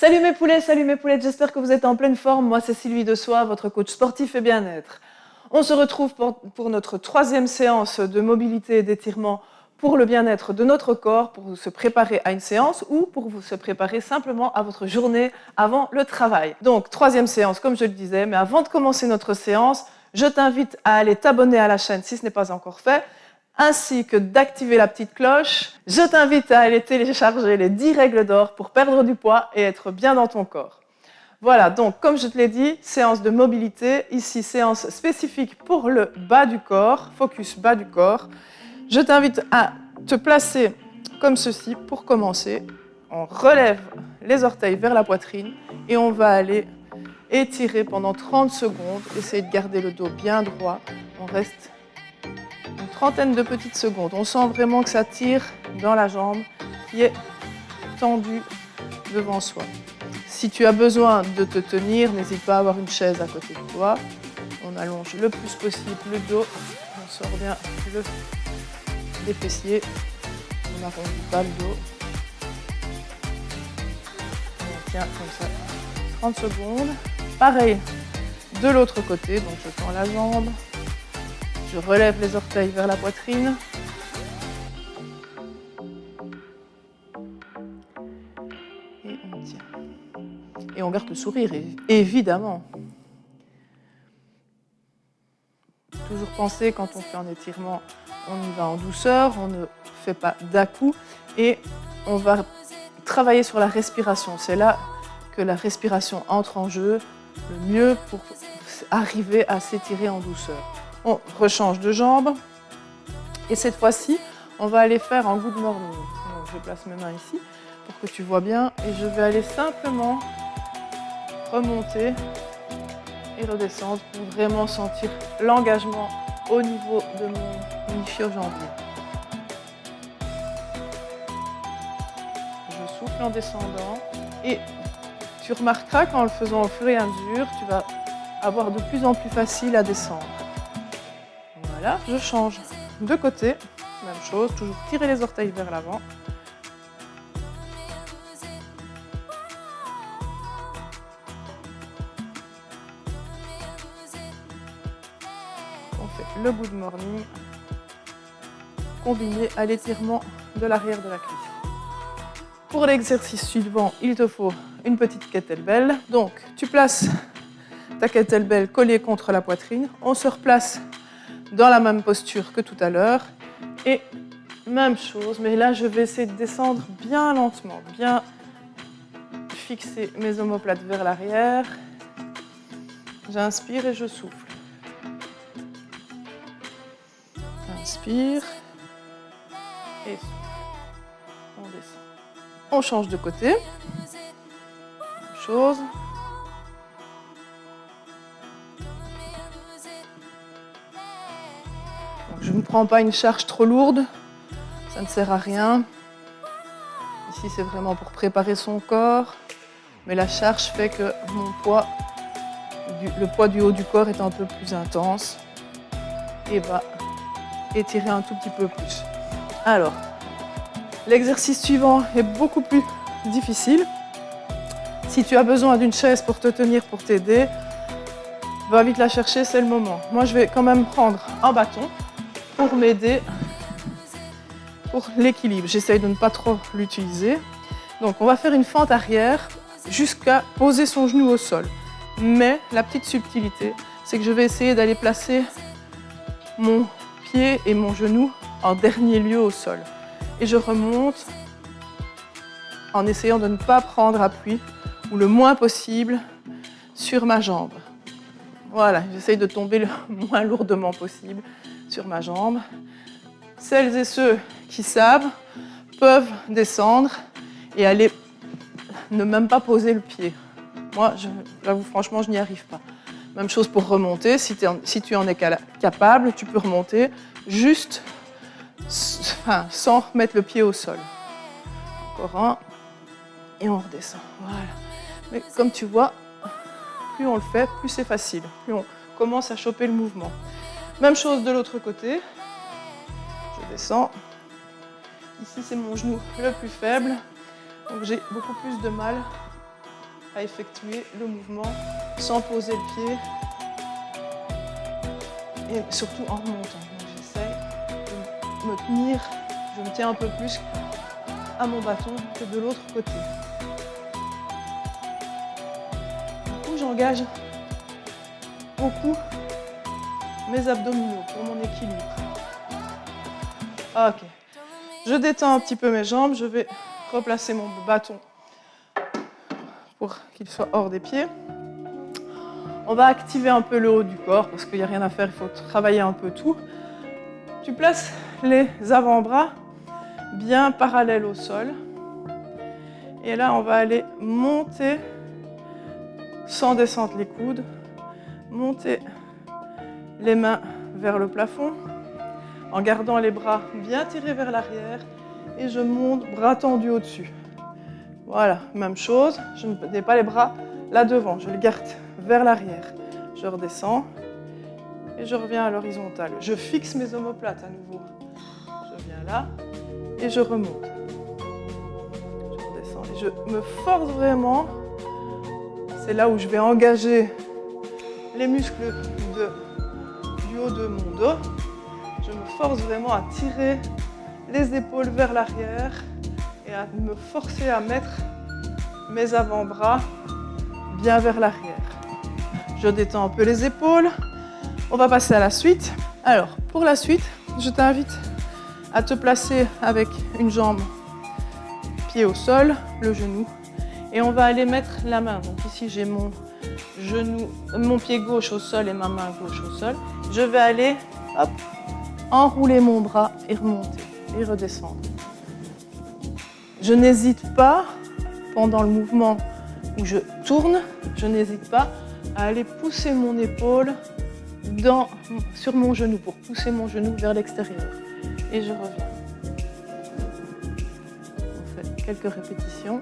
Salut mes poulettes, j'espère que vous êtes en pleine forme. Moi, c'est Sylvie Dessois, votre coach sportif et bien-être. On se retrouve pour notre troisième séance de mobilité et d'étirement pour le bien-être de notre corps, pour se préparer à une séance ou pour vous se préparer simplement à votre journée avant le travail. Donc, troisième séance, comme je le disais, mais avant de commencer notre séance, je t'invite à aller t'abonner à la chaîne si ce n'est pas encore fait, ainsi que d'activer la petite cloche. Je t'invite à aller télécharger les 10 règles d'or pour perdre du poids et être bien dans ton corps. Voilà, donc comme je te l'ai dit, séance de mobilité, ici séance spécifique pour le bas du corps, focus bas du corps. Je t'invite à te placer comme ceci pour commencer. On relève les orteils vers la poitrine et on va aller étirer pendant 30 secondes. Essaye de garder le dos bien droit. On reste une trentaine de petites secondes. On sent vraiment que ça tire dans la jambe qui est tendue devant soi. Si tu as besoin de te tenir, n'hésite pas à avoir une chaise à côté de toi. On allonge le plus possible le dos. On sort bien les fessiers. On n'arrondit pas le dos. On tient comme ça 30 secondes. Pareil de l'autre côté. Donc je tends la jambe. Je relève les orteils vers la poitrine. Et on tient. Et on garde le sourire, évidemment. Toujours penser, quand on fait un étirement, on y va en douceur, on ne fait pas d'à-coups et on va travailler sur la respiration. C'est là que la respiration entre en jeu le mieux pour arriver à s'étirer en douceur. On rechange de jambe et cette fois-ci, on va aller faire un good morning. Donc, je place mes mains ici pour que tu vois bien et je vais aller simplement remonter et redescendre pour vraiment sentir l'engagement au niveau de mon ischio-jambier. Je souffle en descendant et tu remarqueras qu'en le faisant au fur et à mesure, tu vas avoir de plus en plus facile à descendre. Voilà, je change de côté, même chose, toujours tirer les orteils vers l'avant. On fait le good morning combiné à l'étirement de l'arrière de la cuisse. Pour l'exercice suivant, il te faut une petite kettlebell. Donc, tu places ta kettlebell collée contre la poitrine. On se replace dans la même posture que tout à l'heure. Et même chose, mais là, je vais essayer de descendre bien lentement, bien fixer mes omoplates vers l'arrière. J'inspire et je souffle. Inspire et souffle. On descend. On change de côté. Même chose. Donc, je ne prends pas une charge trop lourde. Ça ne sert à rien. Ici, c'est vraiment pour préparer son corps. Mais la charge fait que mon poids, le poids du haut du corps est un peu plus intense et va étirer un tout petit peu plus. Alors, l'exercice suivant est beaucoup plus difficile. Si tu as besoin d'une chaise pour te tenir, pour t'aider, va vite la chercher, c'est le moment. Moi, je vais quand même prendre un bâton pour m'aider pour l'équilibre. J'essaye de ne pas trop l'utiliser. Donc, on va faire une fente arrière jusqu'à poser son genou au sol. Mais la petite subtilité, c'est que je vais essayer d'aller placer mon pied et mon genou en dernier lieu au sol. Et je remonte en essayant de ne pas prendre appui ou le moins possible sur ma jambe. Voilà, j'essaye de tomber le moins lourdement possible sur ma jambe. Celles et ceux qui savent peuvent descendre et aller ne même pas poser le pied. Moi, j'avoue franchement, je n'y arrive pas. Même chose pour remonter, si tu en es capable, tu peux remonter juste sans mettre le pied au sol. Encore un, et on redescend. Voilà. Mais comme tu vois, plus on le fait, plus c'est facile. Plus on commence à choper le mouvement. Même chose de l'autre côté. Je descends. Ici, c'est mon genou le plus faible. Donc j'ai beaucoup plus de mal à effectuer le mouvement sans poser le pied et surtout en remontant. Donc j'essaie de me tenir, je me tiens un peu plus à mon bâton que de l'autre côté. Du coup, j'engage beaucoup mes abdominaux pour mon équilibre. Ok. Je détends un petit peu mes jambes, je vais replacer mon bâton pour qu'il soit hors des pieds. On va activer un peu le haut du corps parce qu'il n'y a rien à faire, il faut travailler un peu tout. Tu places les avant-bras bien parallèles au sol. Et là, on va aller monter sans descendre les coudes, monter les mains vers le plafond en gardant les bras bien tirés vers l'arrière et je monte bras tendus au-dessus. Voilà, même chose, je n'ai pas les bras là devant, je les garde vers l'arrière. Je redescends et je reviens à l'horizontale. Je fixe mes omoplates à nouveau. Je viens là et je remonte. Je redescends et je me force vraiment. C'est là où je vais engager les muscles du haut de mon dos. Je me force vraiment à tirer les épaules vers l'arrière et à me forcer à mettre mes avant-bras bien vers l'arrière. Je détends un peu les épaules. On va passer à la suite. Alors, pour la suite, je t'invite à te placer avec une jambe, pied au sol, le genou. Et on va aller mettre la main. Donc ici, j'ai mon genou, mon pied gauche au sol et ma main gauche au sol. Je vais aller, hop, enrouler mon bras et remonter et redescendre. Je n'hésite pas, pendant le mouvement où je tourne, je n'hésite pas à aller pousser mon épaule sur mon genou pour pousser mon genou vers l'extérieur. Et je reviens. On fait quelques répétitions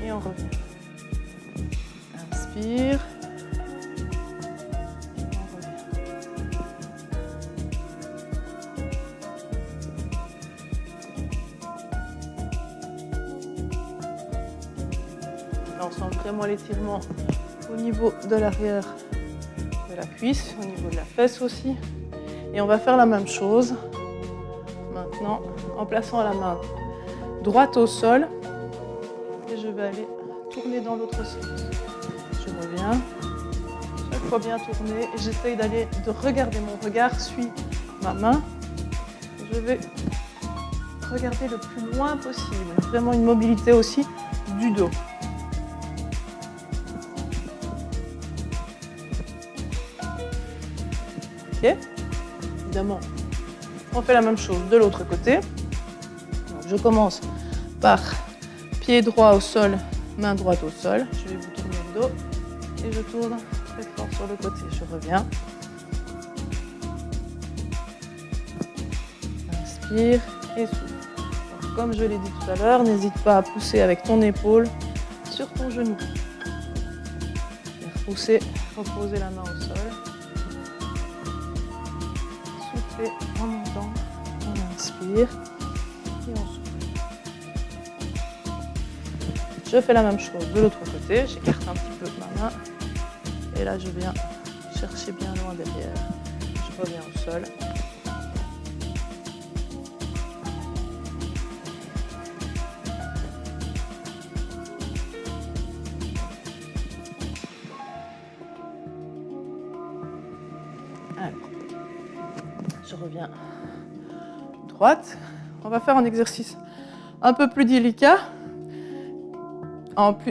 et on revient. Inspire. On revient. Là, on sent vraiment l'étirement au niveau de l'arrière de la cuisse, au niveau de la fesse aussi. Et on va faire la même chose maintenant en plaçant la main droite au sol et je vais aller tourner dans l'autre sens. Je reviens, chaque fois bien tourner et j'essaye de regarder, mon regard suit ma main. Je vais regarder le plus loin possible, vraiment une mobilité aussi du dos. Ok, évidemment, on fait la même chose de l'autre côté. Donc, je commence par pied droit au sol, main droite au sol. Je vais vous tourner le dos et je tourne très fort sur le côté. Je reviens. Inspire et souffle. Donc, comme je l'ai dit tout à l'heure, n'hésite pas à pousser avec ton épaule sur ton genou. Pousser, reposer la main au sol. Souffler en montant. On inspire et on souffle. Je fais la même chose de l'autre côté. J'écarte un petit peu ma main. Et là, je viens chercher bien loin derrière. Je reviens au sol. Alors, je reviens droite. On va faire un exercice un peu plus délicat.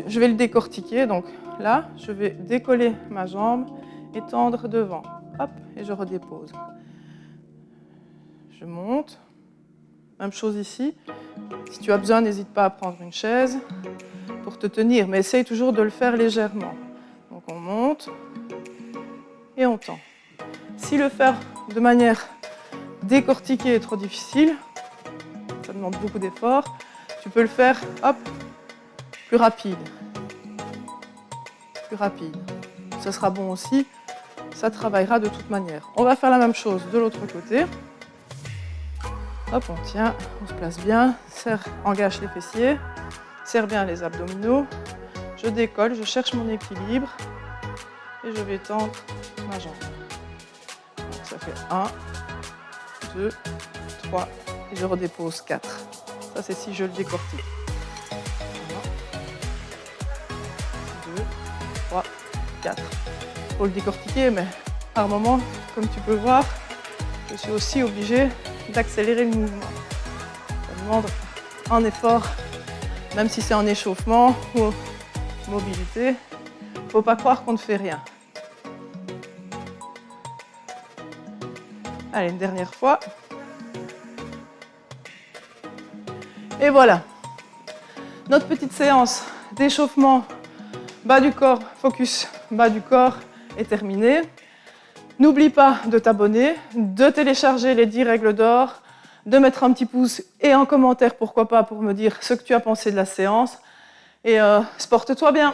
Je vais le décortiquer. Donc là, je vais décoller ma jambe et tendre devant. Hop, et je redépose. Je monte. Même chose ici. Si tu as besoin, n'hésite pas à prendre une chaise pour te tenir, mais essaye toujours de le faire légèrement. Donc on monte et on tend. Si le faire de manière décortiquée est trop difficile, ça demande beaucoup d'efforts, tu peux le faire, hop, plus rapide. Plus rapide. Ça sera bon aussi, ça travaillera de toute manière. On va faire la même chose de l'autre côté. Hop, on tient, on se place bien, serre, engage les fessiers, serre bien les abdominaux. Je décolle, je cherche mon équilibre et je vais tendre ma jambe. Donc ça fait 1, 2, 3 et je redépose 4. Ça c'est si je le décortique. 1, 2, 3, 4. Il faut le décortiquer, mais par moment, comme tu peux voir, je suis aussi obligée d'accélérer le mouvement. Ça demande un effort, même si c'est en échauffement ou mobilité. Il ne faut pas croire qu'on ne fait rien. Allez, une dernière fois. Et voilà. Notre petite séance d'échauffement bas du corps, focus bas du corps est terminée. N'oublie pas de t'abonner, de télécharger les 10 règles d'or, de mettre un petit pouce et un commentaire, pourquoi pas, pour me dire ce que tu as pensé de la séance. Et sporte-toi bien!